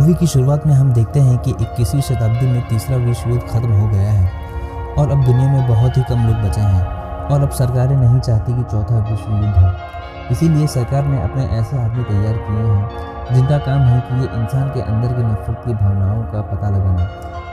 Movie की शुरुआत में हम देखते हैं कि 21वीं शताब्दी में तीसरा विश्व युद्ध खत्म हो गया है और अब दुनिया में बहुत ही कम लोग बचे हैं और अब सरकारें नहीं चाहती कि चौथा विश्व युद्ध हो। इसीलिए सरकार ने अपने ऐसे आदमी तैयार किए हैं जिनका काम है कि ये इंसान के अंदर की नफरत की भावनाओं का पता लगाना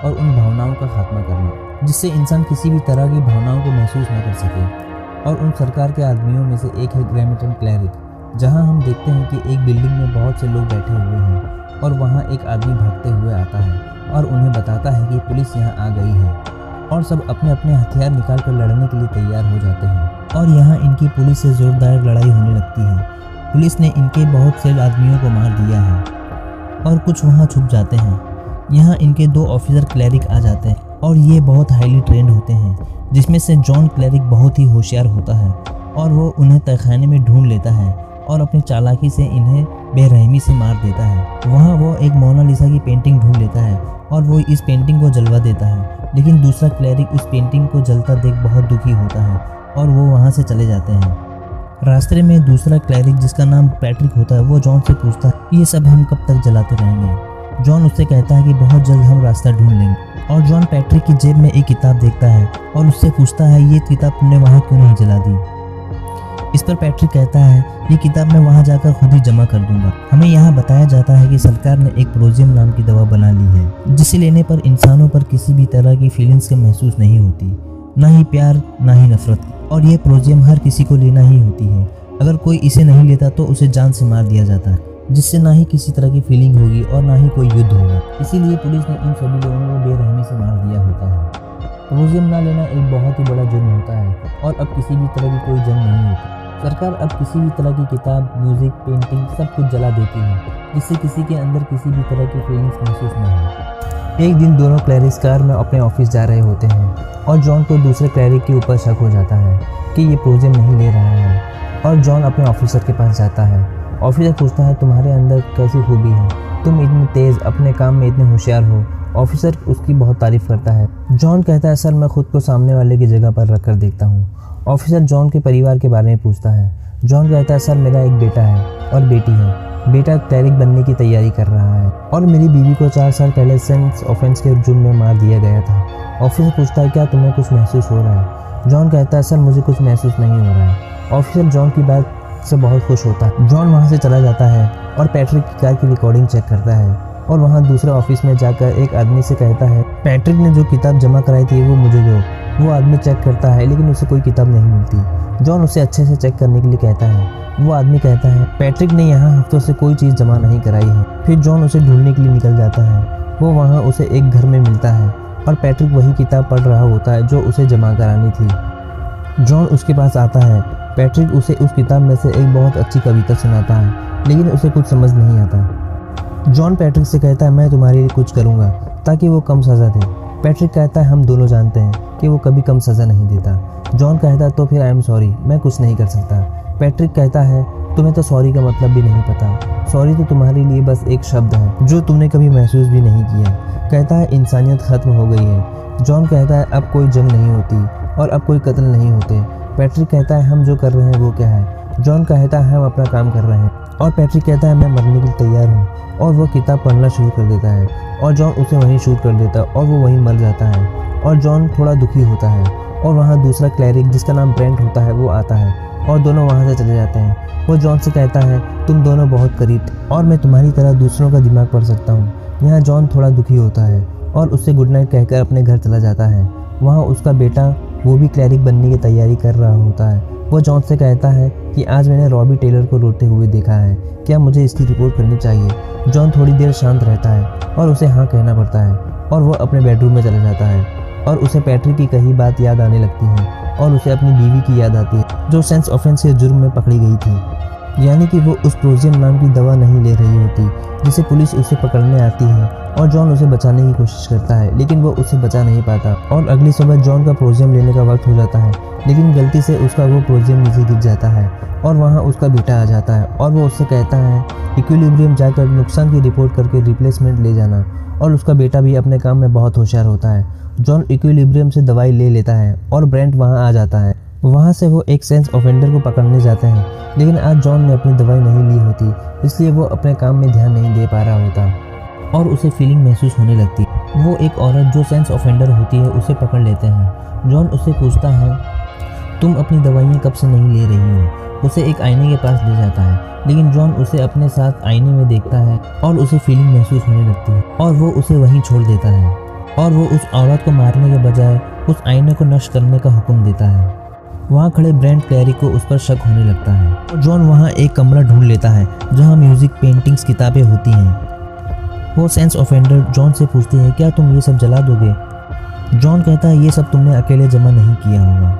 और उन भावनाओं का खात्मा करना, जिससे इंसान किसी भी तरह की भावनाओं को महसूस न कर सके। और उन सरकार के आदमियों में से एक है ग्रेमिटन क्लैरिक, जहां हम देखते हैं कि एक बिल्डिंग में बहुत से लोग बैठे हुए हैं और वहां एक आदमी भागते हुए आता है और उन्हें बताता है कि पुलिस यहां आ गई है और सब अपने अपने हथियार निकाल कर लड़ने के लिए तैयार हो जाते हैं। और यहाँ इनकी पुलिस से जोरदार लड़ाई होने लगती है। पुलिस ने इनके बहुत से आदमियों को मार दिया है और कुछ वहाँ छुप जाते हैं। यहाँ इनके 2 ऑफिसर क्लैरिक आ जाते हैं और ये बहुत हाईली ट्रेंड होते हैं, जिसमें से जॉन क्लैरिक बहुत ही होशियार होता है और वो उन्हें तहखाने में ढूंढ लेता है और अपनी चालाकी से इन्हें बेरहमी से मार देता है। वहाँ वो एक मोनालिसा की पेंटिंग ढूंढ लेता है और वो इस पेंटिंग को जलवा देता है, लेकिन दूसरा क्लैरिक उस पेंटिंग को जलता देख बहुत दुखी होता है और वो वहाँ से चले जाते हैं। रास्ते में दूसरा क्लैरिक जिसका नाम पैट्रिक होता है वो जॉन से पूछता है ये सब हम कब तक जलाते रहेंगे। जॉन उससे कहता है कि बहुत जल्द हम रास्ता ढूंढ लेंगे। और जॉन पैट्रिक की जेब में एक किताब देखता है और उससे पूछता है ये किताब तुमने वहाँ क्यों नहीं जला दी। इस पर पैट्रिक कहता है ये किताब मैं वहाँ जाकर खुद ही जमा कर दूंगा। हमें यहाँ बताया जाता है कि सरकार ने एक प्रोजियम नाम की दवा बना ली है जिसे लेने पर इंसानों पर किसी भी तरह की फीलिंग्स के महसूस नहीं होती, ना ही प्यार ना ही नफरत। और ये प्रोजियम हर किसी को लेना ही होती है। अगर कोई इसे नहीं लेता तो उसे जान से मार दिया जाता है, जिससे ना ही किसी तरह की फीलिंग होगी और ना ही कोई युद्ध होगा। इसीलिए पुलिस ने इन सभी लोगों को बेरहमी से मार दिया होता है। प्रोजियम ना लेना एक बहुत ही बड़ा जुर्म होता है और अब किसी भी तरह की कोई जंग नहीं होती। सरकार अब किसी भी तरह की किताब, म्यूजिक, पेंटिंग सब कुछ जला देती है, जिससे किसी के अंदर किसी भी तरह की फीलिंग्स महसूस न हो। एक दिन दोनों क्लैरिक्स कार में अपने ऑफिस जा रहे होते हैं और जॉन को दूसरे क्लैरिक के ऊपर शक हो जाता है कि ये प्रोजेक्ट नहीं ले रहा है और जॉन अपने ऑफिसर के पास जाता है। ऑफिसर पूछता है तुम्हारे अंदर कैसी खूबी है, तुम इतने तेज़, अपने काम में इतने होशियार हो। ऑफिसर उसकी बहुत तारीफ़ करता है। जॉन कहता है सर मैं खुद को सामने वाले की जगह पर रख कर देखता हूँ। ऑफिसर जॉन के परिवार के बारे में पूछता है। जॉन कहता है सर मेरा एक बेटा है और बेटी है। बेटा क्लैरिक बनने की तैयारी कर रहा है और मेरी बीवी को 4 साल पहले सेंस ऑफेंस के जुर्म में मार दिया गया था। ऑफिसर पूछता है क्या तुम्हें कुछ महसूस हो रहा है। जॉन कहता है सर मुझे कुछ महसूस नहीं हो रहा है। ऑफिसर जॉन की बात से बहुत खुश होता है। जॉन वहाँ से चला जाता है और पैट्रिक की कार की रिकॉर्डिंग चेक करता है और वहाँ दूसरे ऑफिस में जाकर एक आदमी से कहता है पैट्रिक ने जो किताब जमा कराई थी वो मुझे दो। वो आदमी चेक करता है लेकिन उसे कोई किताब नहीं मिलती। जॉन उसे अच्छे से चेक करने के लिए कहता है। वो आदमी कहता है पैट्रिक ने यहाँ हफ्तों से कोई चीज़ जमा नहीं कराई है। फिर जॉन उसे ढूंढने के लिए निकल जाता है। वो वहाँ उसे एक घर में मिलता है और पैट्रिक वही किताब पढ़ रहा होता है जो उसे जमा करानी थी। जॉन उसके पास आता है। पैट्रिक उसे उस किताब में से एक बहुत अच्छी कविता सुनाता है लेकिन उसे कुछ समझ नहीं आता। जॉन पैट्रिक से कहता है मैं तुम्हारे लिए कुछ करूँगा ताकि वो कम सज़ा दे। पैट्रिक कहता है हम दोनों जानते हैं कि वो कभी कम सज़ा नहीं देता। जॉन कहता है तो फिर आई एम सॉरी, मैं कुछ नहीं कर सकता। पैट्रिक कहता है तुम्हें तो सॉरी का मतलब भी नहीं पता। सॉरी तो तुम्हारे लिए बस एक शब्द है जो तुमने कभी महसूस भी नहीं किया। कहता है इंसानियत ख़त्म हो गई है। जॉन कहता है अब कोई जंग नहीं होती और अब कोई कत्ल नहीं होते। पैट्रिक कहता है हम जो कर रहे हैं वो क्या है। जॉन कहता है हम अपना काम कर रहे हैं और पैट्रिक कहता है मैं मरने के लिए तैयार हूँ और वो किताब पढ़ना शुरू कर देता है और जॉन उसे वहीं शूट कर देता है और वो वहीं मर जाता है और जॉन थोड़ा दुखी होता है। और वहाँ दूसरा क्लैरिक जिसका नाम ब्रेंट होता है वो आता है और दोनों वहाँ से चले जाते हैं। वो जॉन से कहता है तुम दोनों बहुत करीब और मैं तुम्हारी तरह दूसरों का दिमाग पढ़ सकता हूँ। यहाँ जॉन थोड़ा दुखी होता है और उससे गुड नाइट कहकर अपने घर चला जाता है। वहाँ उसका बेटा वो भी क्लैरिक बनने की तैयारी कर रहा होता है। वो जॉन से कहता है कि आज मैंने रॉबी टेलर को रोते हुए देखा है, क्या मुझे इसकी रिपोर्ट करनी चाहिए। जॉन थोड़ी देर शांत रहता है और उसे हाँ कहना पड़ता है और वो अपने बेडरूम में चला जाता है और उसे पैट्रिक की कही बात याद आने लगती है और उसे अपनी बीवी की याद आती है जो सेंस ऑफेंस के जुर्म में पकड़ी गई थी। यानी कि वो उस प्रोजियम नाम की दवा नहीं ले रही होती जिसे पुलिस उसे पकड़ने आती है और जॉन उसे बचाने की कोशिश करता है लेकिन वो उसे बचा नहीं पाता। और अगली सुबह जॉन का प्रोजियम लेने का वक्त हो जाता है लेकिन गलती से उसका वो प्रोजियम नीचे गिर जाता है और वहाँ उसका बेटा आ जाता है और वो उससे कहता है इक्विलिब्रियम जाकर नुकसान की रिपोर्ट करके रिप्लेसमेंट ले जाना। और उसका बेटा भी अपने काम में बहुत होशियार होता है। जॉन इक्विलिब्रियम से दवाई ले लेता है और ब्रेंट वहाँ आ जाता है। वहाँ से वो एक सेंस ऑफेंडर को पकड़ने जाते हैं लेकिन आज जॉन ने अपनी दवाई नहीं ली होती इसलिए वो अपने काम में ध्यान नहीं दे पा रहा होता। और उसे फीलिंग महसूस होने लगती है। वो एक औरत जो सेंस ऑफेंडर होती है उसे पकड़ लेते हैं। जॉन उससे पूछता है, तुम अपनी दवाइयाँ कब से नहीं ले रही हो? उसे एक आईने के पास ले जाता है, लेकिन जॉन उसे अपने साथ आईने में देखता है और उसे फीलिंग महसूस होने लगती है और वो उसे वहीं छोड़ देता है और वो उस औरत को मारने के बजाय उस आईने को नष्ट करने का हुक्म देता है। वहाँ खड़े ब्रेंट क्लैरी को उस पर शक होने लगता है और जॉन वहाँ एक कमरा ढूंढ लेता है जहाँ म्यूजिक, पेंटिंग्स, किताबें होती हैं। वो सेंस ऑफेंडर जॉन से पूछती है, क्या तुम ये सब जला दोगे? जॉन कहता है, ये सब तुमने अकेले जमा नहीं किया होगा,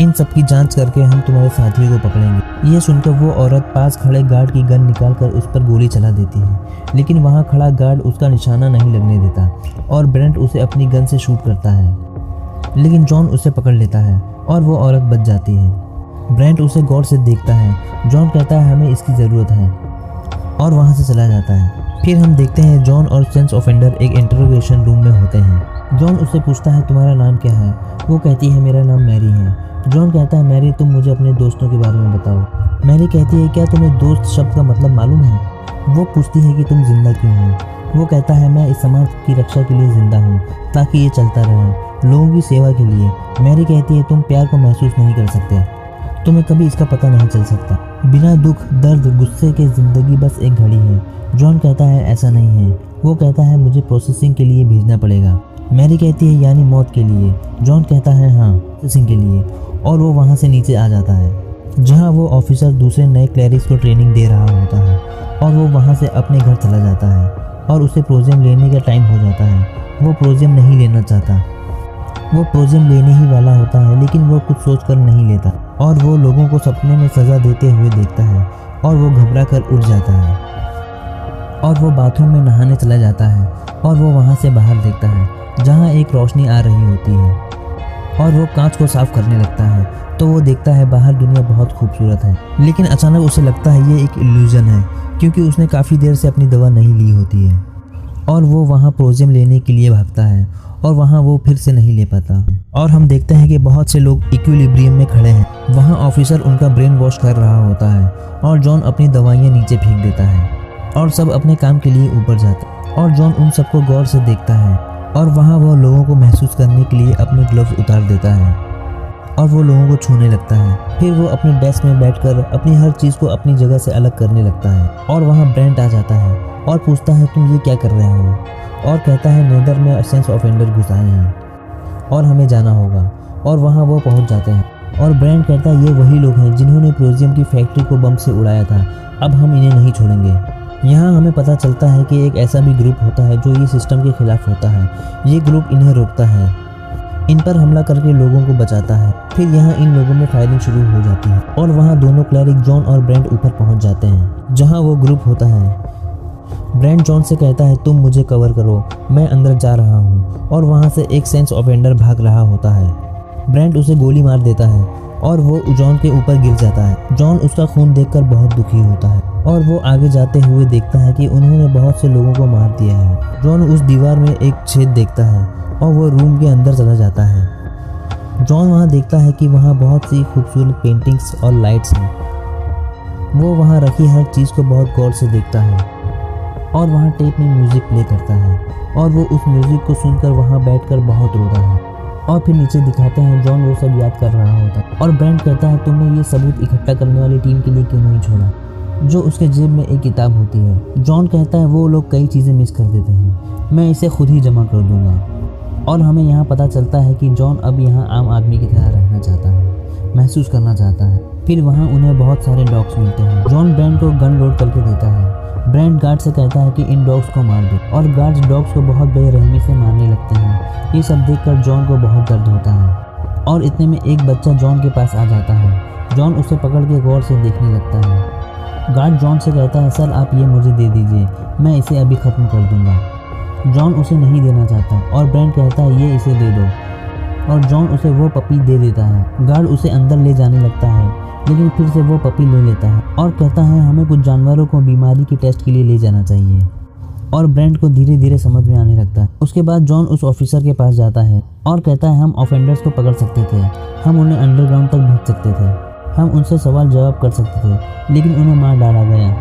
इन सब की जांच करके हम तुम्हारे साथियों को पकड़ेंगे। ये सुनकर वो औरत पास खड़े गार्ड की गन निकालकर उस पर गोली चला देती है, लेकिन वहाँ खड़ा गार्ड उसका निशाना नहीं लगने देता और ब्रेंट उसे अपनी गन से शूट करता है, लेकिन जॉन उसे पकड़ लेता है और वो औरत बच जाती है। ब्रेंट उसे गौर से देखता है। जॉन कहता है, हमें इसकी ज़रूरत है और वहाँ से चला जाता है। फिर हम देखते हैं जॉन और सेंस ऑफेंडर एक इंटरोगेशन रूम में होते हैं। जॉन उससे पूछता है, तुम्हारा नाम क्या है? वो कहती है, मेरा नाम मैरी है। जॉन कहता है, मैरी तुम मुझे अपने दोस्तों के बारे में बताओ। मैरी कहती है, क्या तुम्हें दोस्त शब्द का मतलब मालूम है? वो पूछती है कि तुम जिंदा क्यों हो? वो कहता है, मैं इस समाज की रक्षा के लिए जिंदा हूँ ताकि ये चलता रहे, लोगों की सेवा के लिए। मैरी कहती है, तुम प्यार को महसूस नहीं कर सकते, तुम्हें कभी इसका पता नहीं चल सकता। बिना दुख, दर्द, गुस्से के ज़िंदगी बस एक घड़ी है। जॉन कहता है, ऐसा नहीं है। वो कहता है, मुझे प्रोसेसिंग के लिए भेजना पड़ेगा। मैरी कहती है, यानी मौत के लिए? जॉन कहता है, हाँ, प्रोसेसिंग के लिए। और वो वहाँ से नीचे आ जाता है जहाँ वो ऑफिसर दूसरे नए क्लैरिक्स को ट्रेनिंग दे रहा होता है और वो वहाँ से अपने घर चला जाता है और उसे प्रोजेम लेने का टाइम हो जाता है। वो प्रोजेम नहीं लेना चाहता, वो प्रोजेम लेने ही वाला होता है, लेकिन वो कुछ सोचकर नहीं लेता और वो लोगों को सपने में सज़ा देते हुए देखता है और वो घबरा कर उठ जाता है और वो बाथरूम में नहाने चला जाता है और वो वहाँ से बाहर देखता है जहाँ एक रोशनी आ रही होती है और वो कांच को साफ करने लगता है तो वो देखता है बाहर दुनिया बहुत खूबसूरत है, लेकिन अचानक उसे लगता है ये एक इल्यूजन है क्योंकि उसने काफ़ी देर से अपनी दवा नहीं ली होती है और वो वहाँ प्रोजेम लेने के लिए भागता है और वहाँ वो फिर से नहीं ले पाता और हम देखते हैं कि बहुत से लोग इक्विलिब्रियम में खड़े हैं। वहाँ ऑफिसर उनका ब्रेन वॉश कर रहा होता है और जॉन अपनी दवाइयाँ नीचे फेंक देता है और सब अपने काम के लिए ऊपर जाते और जॉन उन सबको गौर से देखता है और वहाँ वो लोगों को महसूस करने के लिए अपने ग्लव्स उतार देता है और वो लोगों को छूने लगता है। फिर वो अपने डेस्क में बैठकर अपनी हर चीज़ को अपनी जगह से अलग करने लगता है और वहाँ ब्रेंट आ जाता है और पूछता है, तुम ये क्या कर रहे हो? और कहता है, नेदर में सेंस ऑफेंडर घुस आए हैं और हमें जाना होगा। और वहाँ वो पहुँच जाते हैं और ब्रेंट कहता है, ये वही लोग हैं जिन्होंने प्रोजियम की फैक्ट्री को बम से उड़ाया था, अब हम इन्हें नहीं छोड़ेंगे। यहाँ हमें पता चलता है कि एक ऐसा भी ग्रुप होता है जो ये सिस्टम के खिलाफ होता है। ये ग्रुप इन्हें रोकता है, इन पर हमला करके लोगों को बचाता है। फिर यहाँ इन लोगों में फायरिंग शुरू हो जाती है और वहाँ दोनों क्लैरिक जॉन और ब्रेंट ऊपर पहुँच जाते हैं जहाँ वो ग्रुप होता है। ब्रेंट जॉन से कहता है, तुम मुझे कवर करो, मैं अंदर जा रहा हूँ। और वहाँ से एक सेंस ऑफेंडर भाग रहा होता है। ब्रेंट उसे गोली मार देता है और वो जॉन के ऊपर गिर जाता है। जॉन उसका खून देखकर बहुत दुखी होता है और वो आगे जाते हुए देखता है कि उन्होंने बहुत से लोगों को मार दिया है। जॉन उस दीवार में एक छेद देखता है और वो रूम के अंदर चला जाता है। जॉन वहाँ देखता है कि वहाँ बहुत सी खूबसूरत पेंटिंग्स और लाइट्स हैं। वो वहाँ रखी हर चीज़ को बहुत गौर से देखता है और वहाँ टेप में म्यूज़िक प्ले करता है और वो उस म्यूज़िक को सुनकर वहाँ बैठकर बहुत रोता है। और फिर नीचे दिखाते हैं जॉन वो सब याद कर रहा होता है और ब्रेंट कहता है, तुमने ये सबूत इकट्ठा करने वाली टीम के लिए क्यों नहीं छोड़ा? जो उसके जेब में एक किताब होती है। जॉन कहता है, वो लोग कई चीज़ें मिस कर देते हैं, मैं इसे खुद ही जमा कर दूंगा। और हमें यहाँ पता चलता है कि जॉन अब यहाँ आम आदमी की तरह रहना चाहता है, महसूस करना चाहता है। फिर वहाँ उन्हें बहुत सारे डॉग्स मिलते हैं। जॉन ब्रेंट को गन लोड करके देता है। ब्रेंट गार्ड से कहता है कि इन डॉग्स को मार दो और गार्ड्स डॉग्स को बहुत बेरहमी से मारने लगते हैं। ये सब देखकर जॉन को बहुत दर्द होता है और इतने में एक बच्चा जॉन के पास आ जाता है। जॉन उसे पकड़ के गौर से देखने लगता है। गार्ड जॉन से कहता है, सर आप ये मुझे दे दीजिए, मैं इसे अभी ख़त्म कर दूंगा। जॉन उसे नहीं देना चाहता और ब्रेंट कहता है, ये इसे दे दो और जॉन उसे वो पपी दे देता है। गार्ड उसे अंदर ले जाने लगता है लेकिन फिर से वो पपी ले लेता है और कहता है, हमें कुछ जानवरों को बीमारी के टेस्ट के लिए ले जाना चाहिए। और ब्रेंट को धीरे धीरे समझ में आने लगता है। उसके बाद जॉन उस ऑफिसर के पास जाता है और कहता है, हम ऑफेंडर्स को पकड़ सकते थे, हम उन्हें अंडरग्राउंड तक भेज सकते थे, हम उनसे सवाल जवाब कर सकते थे, लेकिन उन्हें मार डाला गया।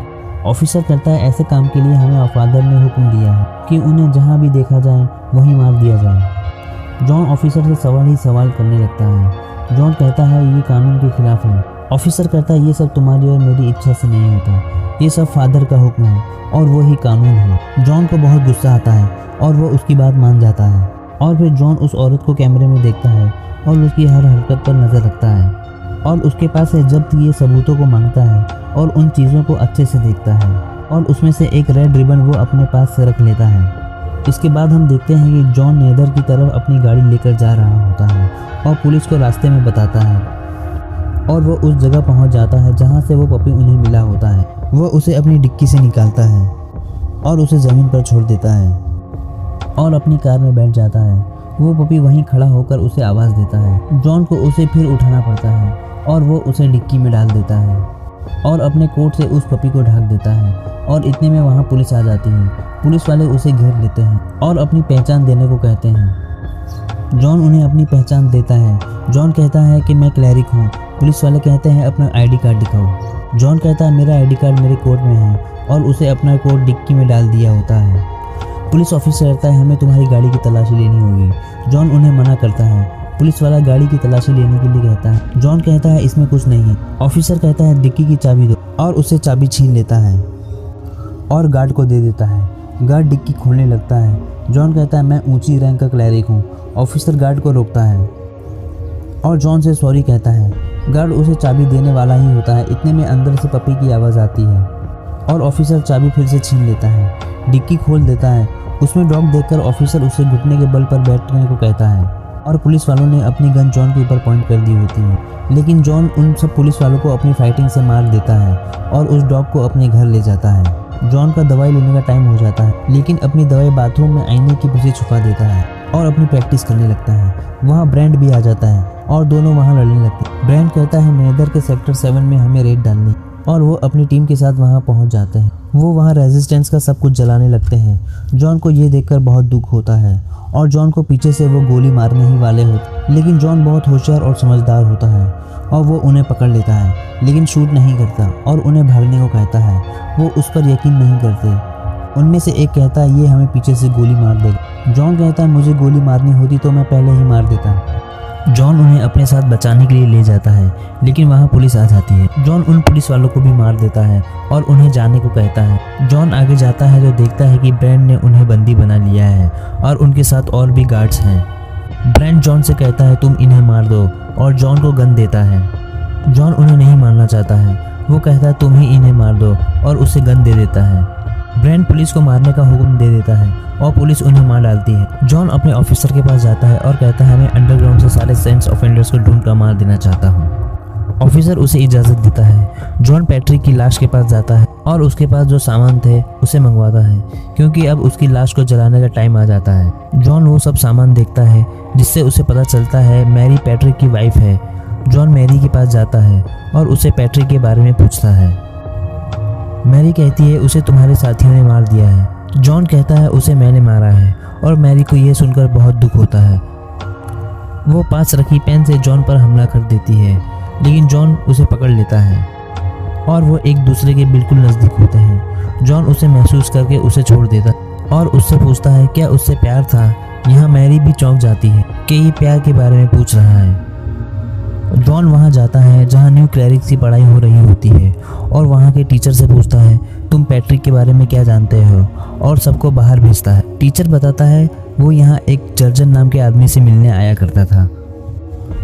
ऑफिसर कहता है ऐसे काम के लिए हमें फादर ने हुक्म दिया है कि उन्हें जहाँ भी देखा जाए वहीं मार दिया जाए। जॉन ऑफिसर से सवाल ही सवाल करने लगता है। जॉन कहता है ये कानून के खिलाफ है। ऑफिसर कहता है ये सब तुम्हारी और मेरी इच्छा से नहीं होता, ये सब फादर का हुक्म है और वही कानून है। जॉन को बहुत गुस्सा आता है और वो उसकी बात मान जाता है और फिर जॉन उस औरत को कैमरे में देखता है और उसकी हर हरकत पर नज़र रखता है और उसके पास से जब्त किए सबूतों को मांगता है और उन चीज़ों को अच्छे से देखता है और उसमें से एक रेड रिबन वो अपने पास से रख लेता है। इसके बाद हम देखते हैं कि जॉन नेदर की तरफ अपनी गाड़ी लेकर जा रहा होता है और पुलिस को रास्ते में बताता है और वो उस जगह पहुंच जाता है जहां से वो पपी उन्हें मिला होता है। वो उसे अपनी डिक्की से निकालता है और उसे ज़मीन पर छोड़ देता है और अपनी कार में बैठ जाता है। वो पपी वहीं खड़ा होकर उसे आवाज़ देता है। जॉन को उसे फिर उठाना पड़ता है और वो उसे डिक्की में डाल देता है और अपने कोट से उस पपी को ढक देता है और इतने में वहाँ पुलिस आ जाती है। पुलिस वाले उसे घेर लेते हैं और अपनी पहचान देने को कहते हैं। जॉन उन्हें अपनी पहचान देता है। जॉन कहता है कि मैं क्लैरिक हूँ। पुलिस वाले कहते हैं अपना आईडी कार्ड दिखाओ। जॉन कहता है मेरा आईडी कार्ड मेरे कोट में है और उसे अपना कोट डिक्की में डाल दिया होता है। पुलिस ऑफिसर कहता है हमें तुम्हारी गाड़ी की तलाशी लेनी होगी। जॉन उन्हें मना करता है। पुलिस वाला गाड़ी की तलाशी लेने के लिए कहता है। जॉन कहता है इसमें कुछ नहीं है। ऑफिसर कहता है डिक्की की चाबी दो और उससे चाबी छीन लेता है और गार्ड को दे देता है। गार्ड डिक्की खोलने लगता है। जॉन कहता है मैं ऊंची रैंक का क्लैरिक हूँ। ऑफिसर गार्ड को रोकता है और जॉन से सॉरी कहता है। गार्ड उसे चाबी देने वाला ही होता है। इतने में अंदर से पपी की आवाज़ आती है और ऑफिसर चाबी फिर से छीन लेता है। डिक्की खोल देता है। उसमें डॉग देखकर ऑफिसर उसे घुटने के बल पर बैठने को कहता है और पुलिस वालों ने अपनी गन जॉन के ऊपर पॉइंट कर दी होती है, लेकिन जॉन उन सब पुलिस वालों को अपनी फाइटिंग से मार देता है और उस डॉग को अपने घर ले जाता है। जॉन का दवाई लेने का टाइम हो जाता है, लेकिन अपनी दवाई बाथरूम में आईने के पीछे छुपा देता है और अपनी प्रैक्टिस करने लगता है। वहाँ ब्रांड भी आ जाता है और दोनों वहाँ लड़ने लगते हैं। ब्रांड कहता है नेदर के सेक्टर 7 में हमें रेड डालनी और वो अपनी टीम के साथ वहाँ पहुँच जाते हैं। वो वहाँ रेजिस्टेंस का सब कुछ जलाने लगते हैं। जॉन को ये देखकर बहुत दुख होता है और जॉन को पीछे से वो गोली मारने ही वाले होते, लेकिन जॉन बहुत होशियार और समझदार होता है और वो उन्हें पकड़ लेता है, लेकिन शूट नहीं करता और उन्हें भागने को कहता है। वो उस पर यकीन नहीं करते। उनमें से एक कहता है ये हमें पीछे से गोली मार देगा। जॉन कहता है मुझे गोली मारनी होती तो मैं पहले ही मार देता। जॉन उन्हें अपने साथ बचाने के लिए ले जाता है, लेकिन वहाँ पुलिस आ जाती है। जॉन उन पुलिस वालों को भी मार देता है और उन्हें जाने को कहता है। जॉन आगे जाता है तो देखता है कि ब्रांड ने उन्हें बंदी बना लिया है और उनके साथ और भी गार्ड्स हैं। ब्रांड जॉन से कहता है तुम इन्हें मार दो और जॉन को गन देता है। जॉन उन्हें नहीं मारना चाहता है। वो कहता है तुम ही इन्हें मार दो और उसे गन दे देता है। ब्रांड पुलिस को मारने का हुक्म दे देता है और पुलिस उन्हें मार डालती है। जॉन अपने ऑफिसर के पास जाता है और कहता है मैं अंडरग्राउंड से सारे सेंस ऑफेंडर्स को ढूंढ कर मार देना चाहता हूँ। ऑफिसर उसे इजाज़त देता है। जॉन पैट्रिक की लाश के पास जाता है और उसके पास जो सामान थे उसे मंगवाता है, क्योंकि अब उसकी लाश को जलाने का टाइम आ जाता है। जॉन वो सब सामान देखता है जिससे उसे पता चलता है मैरी पैट्रिक की वाइफ है। जॉन मैरी के पास जाता है और उसे पैट्रिक के बारे में पूछता है। मैरी कहती है उसे तुम्हारे साथियों ने मार दिया है। जॉन कहता है उसे मैंने मारा है और मैरी को यह सुनकर बहुत दुख होता है। वो पास रखी पेन से जॉन पर हमला कर देती है, लेकिन जॉन उसे पकड़ लेता है और वो एक दूसरे के बिल्कुल नज़दीक होते हैं। जॉन उसे महसूस करके उसे छोड़ देता और उससे पूछता है क्या उससे प्यार था। यहाँ मैरी भी चौंक जाती है कि ये प्यार के बारे में पूछ रहा है। जॉन वहाँ जाता है जहाँ न्यू क्लैरिक की पढ़ाई हो रही होती है और वहाँ के टीचर से पूछता है तुम पैट्रिक के बारे में क्या जानते हो, और सबको बाहर भेजता है। टीचर बताता है वो यहाँ एक जर्जन नाम के आदमी से मिलने आया करता था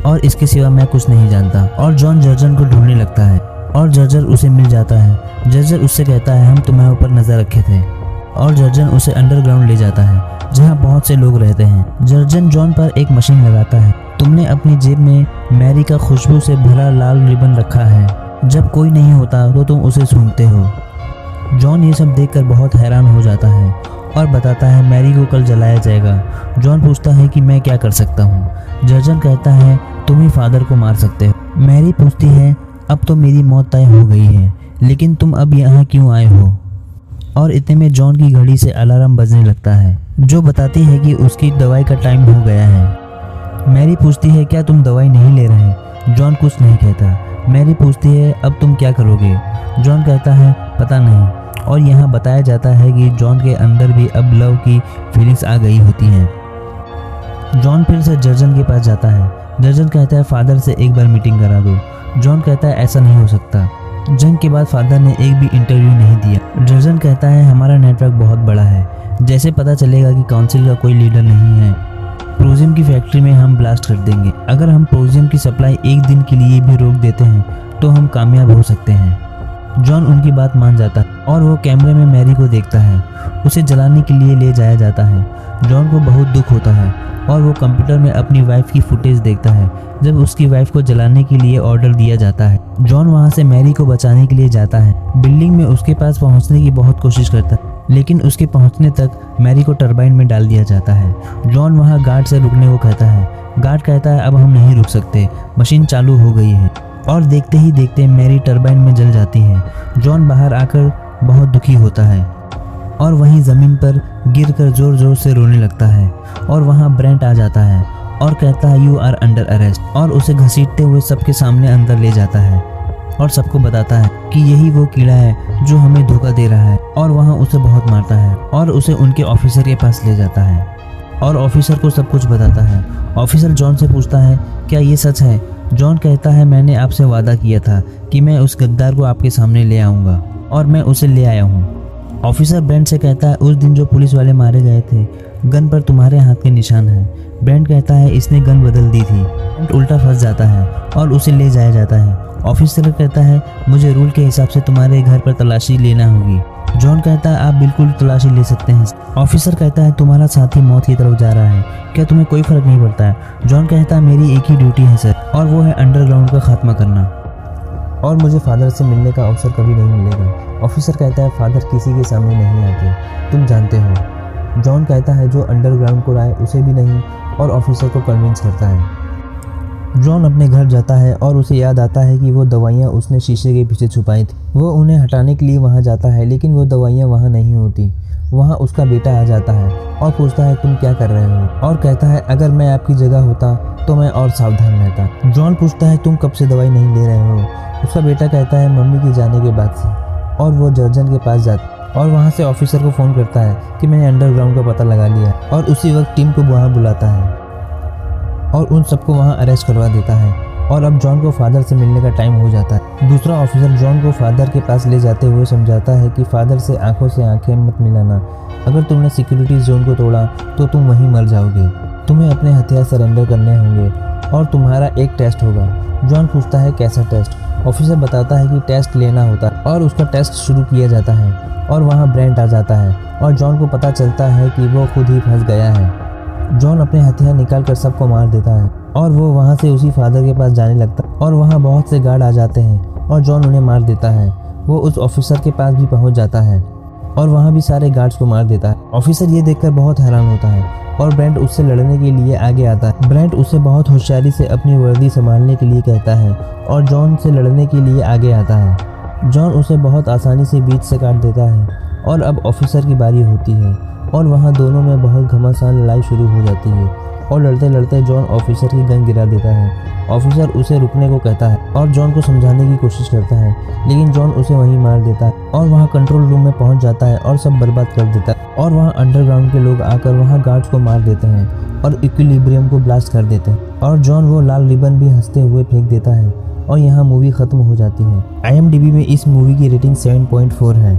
और इसके सिवा मैं कुछ नहीं जानता। और जॉन जर्जन को ढूंढने लगता है और जर्जर उसे मिल जाता है। जर्जर उससे कहता है हम तुम्हारे ऊपर नज़र रखे थे और जर्जन उसे अंडरग्राउंड ले जाता है जहाँ बहुत से लोग रहते हैं। जर्जन जॉन पर एक मशीन लगाता है। तुमने अपनी जेब में मैरी का खुशबू से भरा लाल रिबन रखा है। जब कोई नहीं होता तो तुम उसे सूंघते हो। जॉन ये सब देखकर बहुत हैरान हो जाता है और बताता है मैरी को कल जलाया जाएगा। जॉन पूछता है कि मैं क्या कर सकता हूँ। जर्जन कहता है तुम ही फादर को मार सकते हो। मैरी पूछती है अब तो मेरी मौत तय हो गई है, लेकिन तुम अब यहाँ क्यों आए हो। और इतने में जॉन की घड़ी से अलार्म बजने लगता है जो बताती है कि उसकी दवाई का टाइम हो गया है। मैरी पूछती है क्या तुम दवाई नहीं ले रहे। जॉन कुछ नहीं कहता। मैरी पूछती है अब तुम क्या करोगे। जॉन कहता है पता नहीं। और यहाँ बताया जाता है कि जॉन के अंदर भी अब लव की फीलिंग्स आ गई होती हैं। जॉन फिर से जर्जन के पास जाता है। जर्जन कहता है फादर से एक बार मीटिंग करा दो। जॉन कहता है ऐसा नहीं हो सकता। जंग के बाद फादर ने एक भी इंटरव्यू नहीं दिया। जर्जन कहता है हमारा नेटवर्क बहुत बड़ा है, जैसे पता चलेगा कि काउंसिल का कोई लीडर नहीं है, प्रोजियम की फैक्ट्री में हम ब्लास्ट कर देंगे। अगर हम प्रोजियम की सप्लाई एक दिन के लिए भी रोक देते हैं तो हम कामयाब हो सकते हैं। जॉन उनकी बात मान जाता है और वो कैमरे में मैरी को देखता है। उसे जलाने के लिए ले जाया जाता है। जॉन को बहुत दुख होता है और वो कंप्यूटर में अपनी वाइफ की फुटेज देखता है जब उसकी वाइफ को जलाने के लिए ऑर्डर दिया जाता है। जॉन वहाँ से मैरी को बचाने के लिए जाता है। बिल्डिंग में उसके पास पहुँचने की बहुत कोशिश करता है, लेकिन उसके पहुँचने तक मैरी को टरबाइन में डाल दिया जाता है। जॉन वहाँ गार्ड से रुकने को कहता है। गार्ड कहता है अब हम नहीं रुक सकते, मशीन चालू हो गई है। और देखते ही देखते मैरी टरबाइन में जल जाती है। जॉन बाहर आकर बहुत दुखी होता है और वहीं ज़मीन पर गिरकर जोर जोर से रोने लगता है। और वहाँ ब्रेंट आ जाता है और कहता है यू आर अंडर अरेस्ट, और उसे घसीटते हुए सबके सामने अंदर ले जाता है और सबको बताता है कि यही वो कीड़ा है जो हमें धोखा दे रहा है। और वहाँ उसे बहुत मारता है और उसे उनके ऑफिसर के पास ले जाता है और ऑफिसर को सब कुछ बताता है। ऑफिसर जॉन से पूछता है क्या ये सच है। जॉन कहता है मैंने आपसे वादा किया था कि मैं उस गद्दार को आपके सामने ले आऊँगा और मैं उसे ले आया हूँ। ऑफिसर ब्रेंट से कहता है उस दिन जो पुलिस वाले मारे गए थे गन पर तुम्हारे हाथ के निशान हैं। ब्रेंट कहता है इसने गन बदल दी थी। ब्रेंट उल्टा फंस जाता है और उसे ले जाया जाता है। ऑफिसर कहता है मुझे रूल के हिसाब से तुम्हारे घर पर तलाशी लेना होगी। जॉन कहता है आप बिल्कुल तलाशी ले सकते हैं। ऑफिसर कहता है तुम्हारा साथी मौत की तरफ जा रहा है, क्या तुम्हें कोई फर्क नहीं पड़ता है। जॉन कहता है मेरी एक ही ड्यूटी है सर, और वो है अंडरग्राउंड का खात्मा करना, और मुझे फादर से मिलने का अवसर कभी नहीं मिलेगा। ऑफिसर कहता है फादर किसी के सामने नहीं आते, तुम जानते हो। जॉन कहता है जो अंडरग्राउंड को लाए उसे भी नहीं, और ऑफिसर को कन्विंस करता है। जॉन अपने घर जाता है और उसे याद आता है कि वो दवाइयाँ उसने शीशे के पीछे छुपाई थी। वो उन्हें हटाने के लिए वहाँ जाता है, लेकिन वो दवाइयाँ वहाँ नहीं होती। वहाँ उसका बेटा आ जाता है और पूछता है तुम क्या कर रहे हो, और कहता है अगर मैं आपकी जगह होता तो मैं और सावधान रहता। जॉन पूछता है तुम कब से दवाई नहीं ले रहे हो। उसका बेटा कहता है मम्मी के जाने के बाद से, और वो जर्जन के पास जाता और वहाँ से ऑफिसर को फ़ोन करता है कि मैंने अंडरग्राउंड का पता लगा लिया, और उसी वक्त टीम को वहाँ बुलाता है और उन सबको वहाँ अरेस्ट करवा देता है। और अब जॉन को फादर से मिलने का टाइम हो जाता है। दूसरा ऑफिसर जॉन को फादर के पास ले जाते हुए समझाता है कि फादर से आंखों से आंखें मत मिलाना, अगर तुमने सिक्योरिटी जोन को तोड़ा तो तुम वहीं मर जाओगे। तुम्हें अपने हथियार सरेंडर करने होंगे और तुम्हारा एक टेस्ट होगा। जॉन पूछता है कैसा टेस्ट। ऑफिसर बताता है कि टेस्ट लेना होता है, और उसका टेस्ट शुरू किया जाता है। और वहाँ ब्रेंट आ जाता है और जॉन को पता चलता है कि वो खुद ही फंस गया है। जॉन अपने हथियार निकाल कर सबको मार देता है और वो वहाँ से उसी फादर के पास जाने लगता है, और वहाँ बहुत से गार्ड आ जाते हैं और जॉन उन्हें मार देता है। वो उस ऑफिसर के पास भी पहुँच जाता है और वहाँ भी सारे गार्ड्स को मार देता है। ऑफिसर ये देखकर बहुत हैरान होता है और ब्रेंट उससे लड़ने के लिए आगे आता है। ब्रेंट उसे बहुत होशियारी से अपनी वर्दी संभालने के लिए कहता है और जॉन से लड़ने के लिए आगे आता है। जॉन उसे बहुत आसानी से बीच से काट देता है और अब ऑफिसर की बारी होती है, और वहाँ दोनों में बहुत घमासान लड़ाई शुरू हो जाती है। और लड़ते लड़ते जॉन ऑफिसर की गन गिरा देता है। ऑफिसर उसे रुकने को कहता है और जॉन को समझाने की कोशिश करता है, लेकिन जॉन उसे वहीं मार देता है और वहाँ कंट्रोल रूम में पहुँच जाता है और सब बर्बाद कर देता है। और वहाँ अंडरग्राउंड के लोग आकर वहाँ गार्ड्स को मार देते हैं और इक्विलिब्रियम को ब्लास्ट कर देते हैं, और जॉन वो लाल रिबन भी हंसते हुए फेंक देता है, और यहाँ मूवी ख़त्म हो जाती है। IMDb में इस मूवी की रेटिंग 7.4 है।